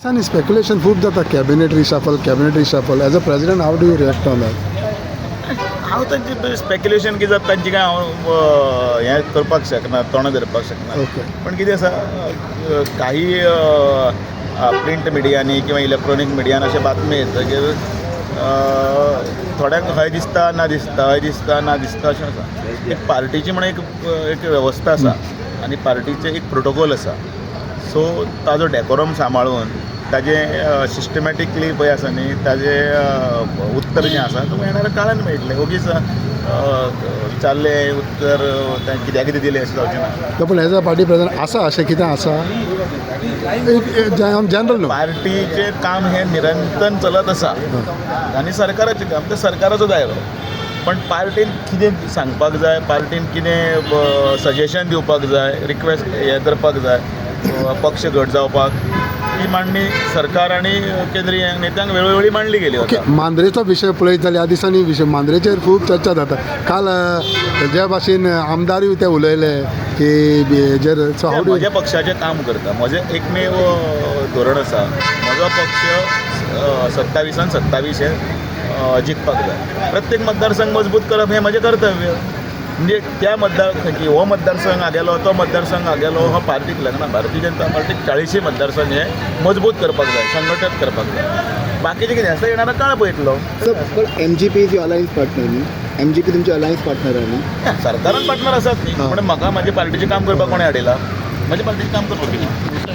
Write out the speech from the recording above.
Some speculation खूप जाता cabinet reshuffle as a president how do you react on that? हांव तांची speculation कितें जाता तांची काय हांव हें करपाक शकना तोंडां धरपाक शकना Okay. पण कितें आसा काही प्रिंट मिडियांनी किंवा इलेक्ट्रॉनीक मिडियान अशे बातमी येतकीर थोड्यांक हय दिसता ना दिसता हय दिसता ना दिसता अशें आसा एक पार्टीची म्हणून एक वेवस्था आसा आनी पार्टीचे एक प्रोटोकॉल आसा सो ताजो डेकोरम सांबाळून ताजें सिस्टमॅटिकली पळय आसा न्ही ताजें उत्तर जें आसा तुमकां येणाऱ्या काळान मेळटलें ओगीच विचारलें उत्तर कित्याक कितें दिलें अशें जावचें ना पण एज अ पार्टी प्रेसिडेंट आसा अशें कितें आसा जनरल न्हू पार्टीचें काम हें निरंतर चलत आसा आनी सरकाराचें काम तें सरकाराचो दायरो पण पार्टीन कितें सांगपाक जाय पार्टीन कितें सजेशन दिवपाक जाय रिक्वेस्ट हें करपाक जाय पक्ष घट जावपाक ही मांडणी सरकार आनी केंद्रीय नेत्यांक वेळोवेळी मांडली गेली ओके वता मांद्रेचो विशय पळयत जाल्यार ह्या दिसांनी विशय मांद्रेचेर खूब चर्चा जाता काल ज्या भाशेन आमदारूय ते उलयले की हेजेर सो हाव डू म्हज्या पक्षाचें काम करता म्हजें एकमेव धोरण आसा म्हजो पक्ष 27 हे जिखपाक जाय प्रत्येक मतदारसंघ मजबूत करप हें म्हजें कर्तव्य म्हणजे त्या हो मतदारसंघ आगेलो तो मतदारसंघ आगेलो हो पार्टीक लागना भारतीय जनता पार्टीक 40 मतदारसंघ हे मजबूत करपाक जाय संघटीत करपाक जाय बाकीचें कितें आसा येणारा काळ पळयतलो पण MGP इज अलायन्स पार्टनर न्ही MGP तुमचे अलायन्स पार्टनर न्ही सरकारान पार्टनर आसात न्ही पण म्हाका म्हाज्या पार्टीचें काम करपाक कोणें हाडयलां म्हाज्या पार्टीचें काम करपाक